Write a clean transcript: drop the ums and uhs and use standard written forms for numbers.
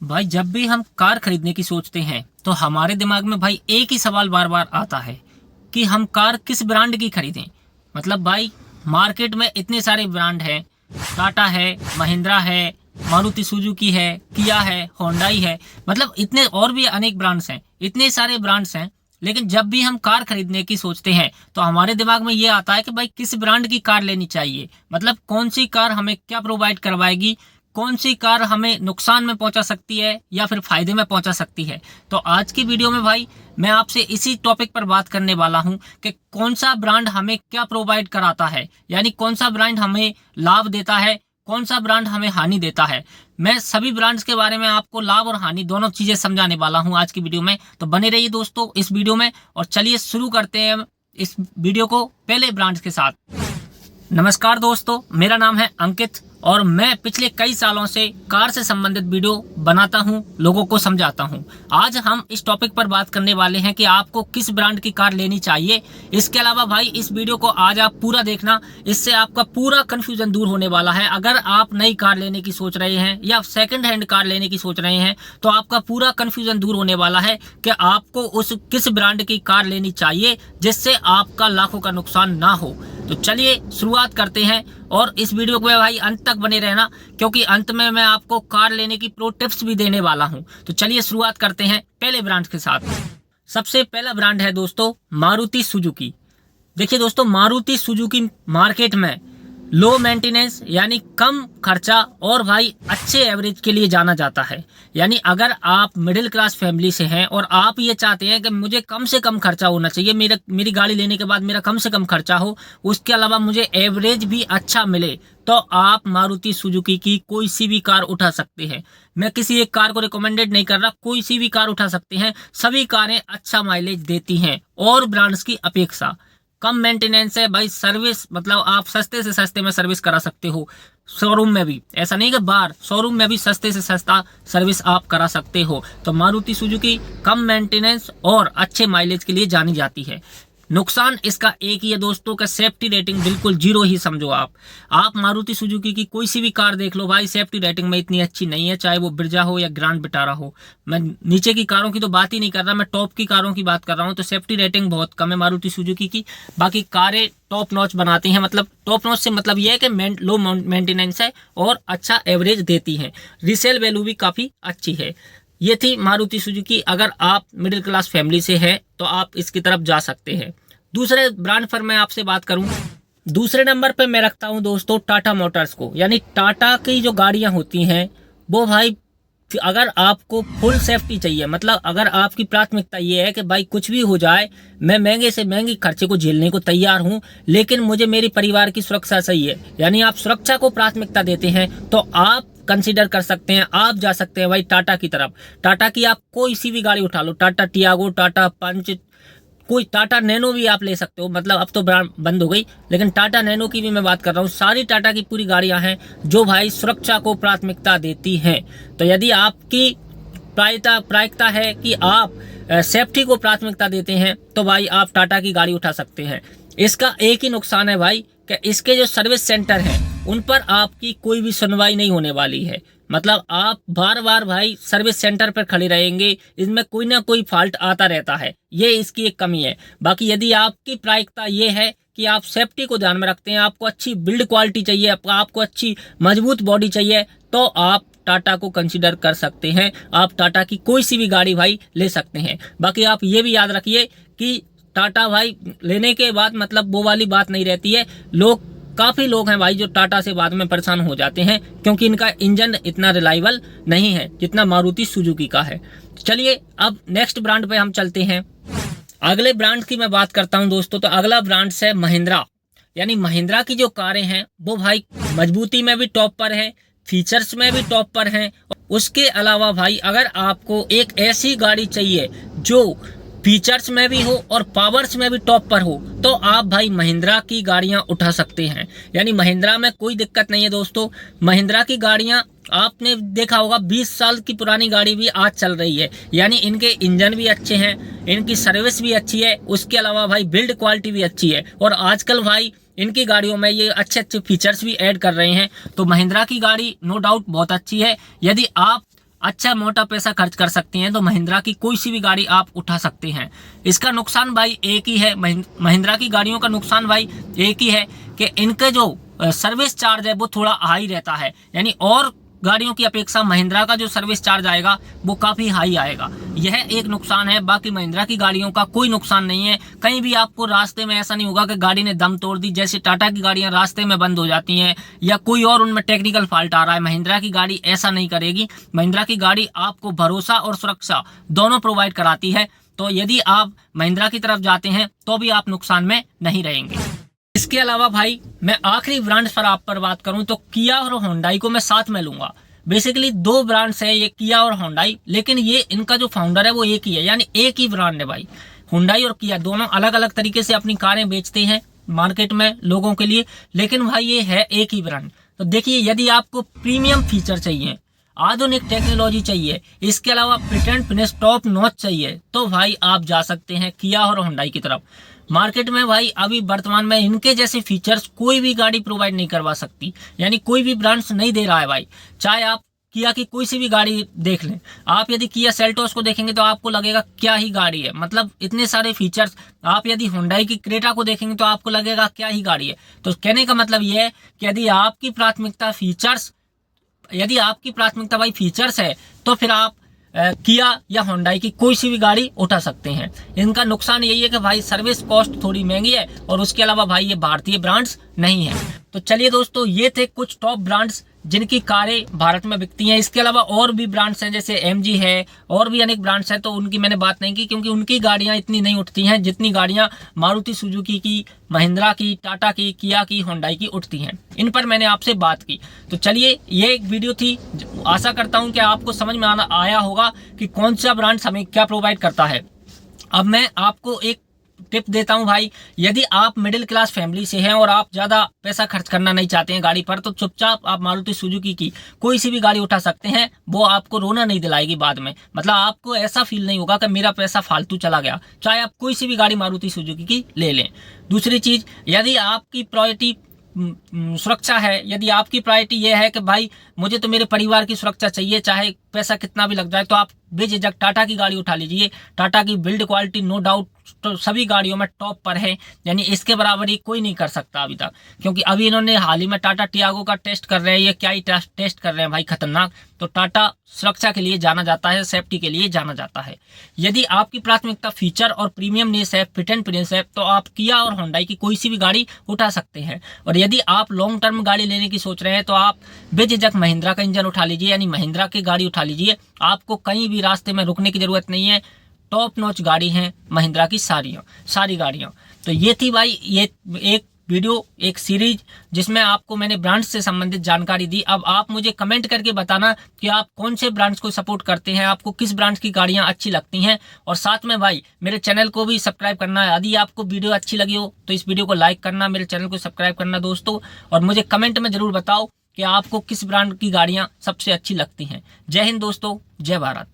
भाई जब भी हम कार खरीदने की सोचते हैं तो हमारे दिमाग में भाई एक ही सवाल बार बार आता है कि हम कार किस ब्रांड की खरीदें। मतलब भाई मार्केट में इतने सारे ब्रांड हैं, टाटा है, महिंद्रा है, मारुति सुजुकी है, किया है, होंडाई है, मतलब इतने और भी अनेक ब्रांड्स हैं, इतने सारे ब्रांड्स हैं। लेकिन जब भी हम कार खरीदने की सोचते हैं तो हमारे दिमाग में ये आता है कि भाई किस ब्रांड की कार लेनी चाहिए, मतलब कौन सी कार हमें क्या प्रोवाइड करवाएगी, कौन सी कार हमें नुकसान में पहुंचा सकती है या फिर फायदे में पहुंचा सकती है। तो आज की वीडियो में भाई मैं आपसे इसी टॉपिक पर बात करने वाला हूं कि कौन सा ब्रांड हमें क्या प्रोवाइड कराता है, यानी कौन सा ब्रांड हमें लाभ देता है, कौन सा ब्रांड हमें हानि देता है। मैं सभी ब्रांड्स के बारे में आपको लाभ और हानि दोनों चीजें समझाने वाला हूं आज की वीडियो में। तो बने रहिए दोस्तों इस वीडियो में और चलिए शुरू करते हैं इस वीडियो को पहले ब्रांड्स के साथ। नमस्कार दोस्तों, मेरा नाम है अंकित और मैं पिछले कई सालों से कार से संबंधित वीडियो बनाता हूं, लोगों को समझाता हूं। आज हम इस टॉपिक पर बात करने वाले हैं कि आपको किस ब्रांड की कार लेनी चाहिए। इसके अलावा भाई इस वीडियो को आज आप पूरा देखना, इससे आपका पूरा कंफ्यूजन दूर होने वाला है। अगर आप नई कार लेने की सोच रहे हैं या सेकंड हैंड कार लेने की सोच रहे हैं तो आपका पूरा कंफ्यूजन दूर होने वाला है कि आपको उस किस ब्रांड की कार लेनी चाहिए जिससे आपका लाखों का नुकसान ना हो। तो चलिए शुरुआत करते हैं और इस वीडियो को भाई अंत तक बने रहना, क्योंकि अंत में मैं आपको कार लेने की प्रो टिप्स भी देने वाला हूं। तो चलिए शुरुआत करते हैं पहले ब्रांड के साथ। सबसे पहला ब्रांड है दोस्तों मारुति सुजुकी। देखिए दोस्तों, मारुति सुजुकी मार्केट में लो मेंटेनेंस यानी कम खर्चा और भाई अच्छे एवरेज के लिए जाना जाता है। यानी अगर आप मिडिल क्लास फैमिली से हैं और आप ये चाहते हैं कि मुझे कम से कम खर्चा होना चाहिए, मेरी गाड़ी लेने के बाद मेरा कम से कम खर्चा हो, उसके अलावा मुझे एवरेज भी अच्छा मिले, तो आप मारुति सुजुकी की कोई सी भी कार उठा सकते हैं। मैं किसी एक कार को रिकमेंडेड नहीं कर रहा, कोई सी भी कार उठा सकते हैं। सभी कारें अच्छा माइलेज देती हैं और ब्रांड्स की अपेक्षा कम मेंटेनेंस है भाई। सर्विस मतलब आप सस्ते से सस्ते में सर्विस करा सकते हो शोरूम में भी, ऐसा नहीं कि बाहर, शोरूम में भी सस्ते से सस्ता सर्विस आप करा सकते हो। तो मारुति सुजुकी कम मेंटेनेंस और अच्छे माइलेज के लिए जानी जाती है। नुकसान इसका एक ही है दोस्तों का सेफ्टी रेटिंग बिल्कुल जीरो ही समझो। आप मारुति सुजुकी की कोई सी भी कार देख लो भाई, सेफ्टी रेटिंग में इतनी अच्छी नहीं है, चाहे वो ब्रिजा हो या ग्रैंड विटारा हो। मैं नीचे की कारों की तो बात ही नहीं कर रहा, मैं टॉप की कारों की बात कर रहा हूँ। तो सेफ्टी रेटिंग बहुत कम है मारुति सुजुकी की। बाकी कारें टॉप नॉच बनाती हैं, मतलब टॉप नॉच से मतलब ये है कि लो मेंटेनेंस है और अच्छा एवरेज देती हैं। रीसेल वैल्यू भी काफ़ी अच्छी है। ये थी मारुति सुजुकी। अगर आप मिडिल क्लास फैमिली से हैं तो आप इसकी तरफ जा सकते हैं। दूसरे ब्रांड पर मैं आपसे बात करूं, दूसरे नंबर पे मैं रखता हूं दोस्तों टाटा मोटर्स को। यानी टाटा की जो गाड़ियां होती हैं वो भाई, अगर आपको फुल सेफ्टी चाहिए, मतलब अगर आपकी प्राथमिकता ये है कि भाई कुछ भी हो जाए, मैं महंगे से महंगे खर्चे को झेलने को तैयार हूं, लेकिन मुझे मेरी परिवार की सुरक्षा चाहिए, यानी आप सुरक्षा को प्राथमिकता देते हैं, तो आप कंसीडर कर सकते हैं, आप जा सकते हैं भाई टाटा की तरफ। टाटा की आप कोई सी भी गाड़ी उठा लो, टाटा टियागो, टाटा पंच, कोई टाटा नैनो भी आप ले सकते हो। मतलब अब तो ब्रांड बंद हो गई, लेकिन टाटा नैनो की भी मैं बात कर रहा हूँ। सारी टाटा की पूरी गाड़ियां हैं जो भाई सुरक्षा को प्राथमिकता देती हैं। तो यदि आपकी प्रायिकता है कि आप सेफ्टी को प्राथमिकता देते हैं तो भाई आप टाटा की गाड़ी उठा सकते हैं। इसका एक ही नुकसान है भाई कि इसके जो सर्विस सेंटर हैं उन पर आपकी कोई भी सुनवाई नहीं होने वाली है। मतलब आप बार बार भाई सर्विस सेंटर पर खड़े रहेंगे, इसमें कोई ना कोई फॉल्ट आता रहता है, ये इसकी एक कमी है। बाकी यदि आपकी प्राथमिकता ये है कि आप सेफ्टी को ध्यान में रखते हैं, आपको अच्छी बिल्ड क्वालिटी चाहिए, आपको अच्छी मजबूत बॉडी चाहिए, तो आप टाटा को कंसीडर कर सकते हैं। आप टाटा की कोई सी भी गाड़ी भाई ले सकते हैं। बाकी आप ये भी याद रखिए कि टाटा भाई लेने के बाद मतलब वो वाली बात नहीं रहती है। काफ़ी लोग हैं भाई जो टाटा से बाद में परेशान हो जाते हैं, क्योंकि इनका इंजन इतना रिलायबल नहीं है जितना मारुति सुजुकी का है। चलिए अब नेक्स्ट ब्रांड पे हम चलते हैं। अगले ब्रांड की मैं बात करता हूं दोस्तों, तो अगला ब्रांड है महिंद्रा। यानी महिंद्रा की जो कारें हैं वो भाई मजबूती में भी टॉप पर है, फीचर्स में भी टॉप पर हैं। उसके अलावा भाई अगर आपको एक ऐसी गाड़ी चाहिए जो फीचर्स में भी हो और पावर्स में भी टॉप पर हो, तो आप भाई महिंद्रा की गाड़ियां उठा सकते हैं। यानी महिंद्रा में कोई दिक्कत नहीं है दोस्तों। महिंद्रा की गाड़ियां आपने देखा होगा 20 साल की पुरानी गाड़ी भी आज चल रही है। यानी इनके इंजन भी अच्छे हैं, इनकी सर्विस भी अच्छी है, उसके अलावा भाई बिल्ड क्वालिटी भी अच्छी है। और आजकल भाई इनकी गाड़ियों में ये अच्छे अच्छे फीचर्स भी ऐड कर रहे हैं। तो महिंद्रा की गाड़ी नो डाउट बहुत अच्छी है। यदि आप अच्छा मोटा पैसा खर्च कर सकती हैं तो महिंद्रा की कोई सी भी गाड़ी आप उठा सकते हैं। इसका नुकसान भाई एक ही है, महिंद्रा की गाड़ियों का नुकसान भाई एक ही है कि इनके जो सर्विस चार्ज है वो थोड़ा हाई रहता है, यानी और गाड़ियों की अपेक्षा महिंद्रा का जो सर्विस चार्ज आएगा वो काफ़ी हाई आएगा। यह एक नुकसान है, बाकी महिंद्रा की गाड़ियों का कोई नुकसान नहीं है। कहीं भी आपको रास्ते में ऐसा नहीं होगा कि गाड़ी ने दम तोड़ दी, जैसे टाटा की गाड़ियां रास्ते में बंद हो जाती हैं या कोई और उनमें टेक्निकल फॉल्ट आ रहा है। महिंद्रा की गाड़ी ऐसा नहीं करेगी। महिंद्रा की गाड़ी आपको भरोसा और सुरक्षा दोनों प्रोवाइड कराती है। तो यदि आप महिंद्रा की तरफ जाते हैं तो भी आप नुकसान में नहीं रहेंगे। इसके अलावा भाई मैं आखिरी ब्रांड्स पर आप पर बात करूं तो किया और होंडाई को मैं साथ में लूंगा। बेसिकली दो ब्रांड्स है ये, किया और होंडाई, लेकिन ये इनका जो फाउंडर है वो एक ही है, यानी एक ही ब्रांड है भाई। होंडाई और किया दोनों अलग अलग तरीके से अपनी कारें बेचते हैं मार्केट में लोगों के लिए, लेकिन भाई ये है एक ही ब्रांड। तो देखिए, यदि आपको प्रीमियम फीचर चाहिए, आधुनिक टेक्नोलॉजी चाहिए, इसके अलावा fit and finish top notch चाहिए, तो भाई आप जा सकते हैं किया और होंडाई की तरफ। मार्केट में भाई अभी वर्तमान में इनके जैसे फीचर्स कोई भी गाड़ी प्रोवाइड नहीं करवा सकती, यानी कोई भी ब्रांड्स नहीं दे रहा है भाई। चाहे आप किया की कोई सी भी गाड़ी देख लें, आप यदि किया सेल्टोस को देखेंगे तो आपको लगेगा क्या ही गाड़ी है, मतलब इतने सारे फीचर्स। आप यदि होंडाई की क्रेटा को देखेंगे तो आपको लगेगा क्या ही गाड़ी है। तो कहने का मतलब ये है कि यदि आपकी प्राथमिकता भाई फीचर्स है तो फिर आप किया या होंडाई की कोई सी भी गाड़ी उठा सकते हैं। इनका नुकसान यही है कि भाई सर्विस कॉस्ट थोड़ी महंगी है और उसके अलावा भाई ये भारतीय ब्रांड्स नहीं है। तो चलिए दोस्तों, ये थे कुछ टॉप ब्रांड्स जिनकी कारें भारत में बिकती हैं। इसके अलावा और भी ब्रांड्स हैं, जैसे MG है, और भी अनेक ब्रांड्स हैं, तो उनकी मैंने बात नहीं की क्योंकि उनकी गाड़ियां इतनी नहीं उठती हैं जितनी गाड़ियां मारुति सुजुकी की, महिंद्रा की, टाटा की, किया की, होंडाई की उठती हैं। इन पर मैंने आपसे बात की। तो चलिए, ये एक वीडियो थी। आशा करता हूँ कि आपको समझ में आया होगा कि कौन सा ब्रांड हमें क्या प्रोवाइड करता है। अब मैं आपको एक टिप देता हूं भाई, यदि आप मिडिल क्लास फैमिली से हैं और आप ज्यादा पैसा खर्च करना नहीं चाहते हैं गाड़ी पर, तो चुपचाप आप मारुति सुजुकी की कोई सी भी गाड़ी उठा सकते हैं। वो आपको रोना नहीं दिलाएगी बाद में, मतलब आपको ऐसा फील नहीं होगा कि मेरा पैसा फालतू चला गया। चाहे आप कोई सी भी गाड़ी मारुति सुजुकी की ले लें। दूसरी चीज, यदि आपकी प्रायोरिटी सुरक्षा है, यदि आपकी प्रायोरिटी ये है कि भाई मुझे तो मेरे परिवार की सुरक्षा चाहिए, चाहे पैसा कितना भी लग जाए, तो आप बेझिझक टाटा की गाड़ी उठा लीजिए। टाटा की बिल्ड क्वालिटी नो डाउट तो सभी गाड़ियों में टॉप पर है, यानी इसके बराबर ही कोई नहीं कर सकता अभी तक, क्योंकि अभी इन्होंने हाल ही में टाटा टियागो का टेस्ट कर रहे हैं। ये क्या ही टेस्ट कर रहे हैं भाई, खतरनाक। तो टाटा सुरक्षा के लिए जाना जाता है, सेफ्टी के लिए जाना जाता है। यदि आपकी प्राथमिकता फीचर और प्रीमियमनेस है, फिट एंड फिनिश है, तो आप किया और होंडाई की कोई सी भी गाड़ी उठा सकते हैं। और यदि आप लॉन्ग टर्म गाड़ी लेने की सोच रहे हैं तो आप बेझिझक महिंद्रा का इंजन उठा लीजिए, यानी महिंद्रा की गाड़ी उठा लीजिए। आपको कहीं भी रास्ते में रुकने की जरूरत नहीं है। टॉप नॉच गाड़ी हैं महिंद्रा की सारी गाड़ियां। तो ये थी भाई ये एक वीडियो, एक सीरीज जिसमें आपको मैंने ब्रांड्स से संबंधित जानकारी दी। अब आप मुझे कमेंट करके बताना कि आप कौन से ब्रांड्स को सपोर्ट करते हैं, आपको किस ब्रांड्स की गाड़ियां अच्छी लगती हैं। और साथ में भाई मेरे चैनल को भी सब्सक्राइब करना है। यदि आपको वीडियो अच्छी लगी हो तो इस वीडियो को लाइक करना, मेरे चैनल को सब्सक्राइब करना दोस्तों। और मुझे कमेंट में जरूर बताओ कि आपको किस ब्रांड की गाड़ियां सबसे अच्छी लगती हैं। जय हिंद दोस्तों, जय भारत।